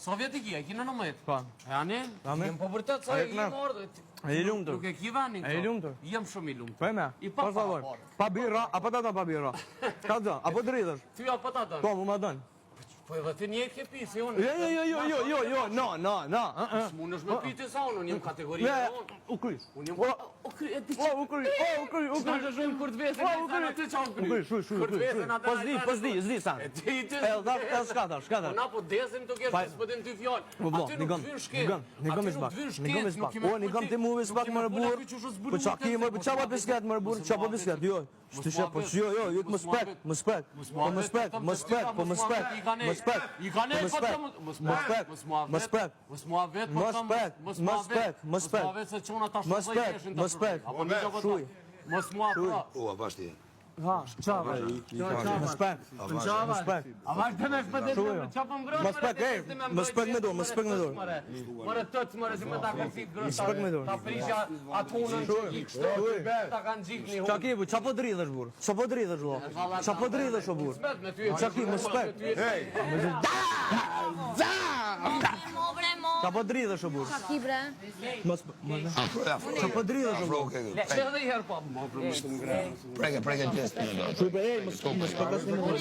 Sa vjet i kia? Kina 19. Po. E ani? Jem po vërtet sa i mordë. E i lumtur. Nuk e ki vanin. E i lumtur. Jem shumë i lumtur. Po e me. I pa favor. Pa birra, apo ta pa birra. Ka do, apo dridhësh? Ty apo ta don? Po, më don. Po edhe ti një ke pisi unë. Jo, no. S'munësh me piti sa unë jem kategori. U kry. Unë jem u kry. U kry. S'ka shumë kur të vesen aty çau kry. U kry. Po zdi sa. E ti ti. Shkata. Na po desim të kesh s'po din ty fjalë. Aty nuk vjen shkel. Nikam ti muvi s'pak më burr. Po çaki më çapa bisket më burr, çapa bisket. Jo. Shtisha po jo, më spek. I kanë mos mua vet se çuna tash Më spek. Apo mos mua pra. O, vashti. Ha, çava. Më spek. A vash të më shpëtet çapa ngrohtë. Më spek me dorë. More tot more si më ta kanë fit grosa. Spek me dorë. Ta prisha atunën që kështu. Ta kanë xhikni. Çaki, çapo dridhësh burr. Çapo dridhësh o burr. Çaki, më spek. Hey. Çapo dridhësh o burr. Çaki bre. Çapo dridhësh o burr. Çfarë i herë po? Preke gjest. Më spek me dorë.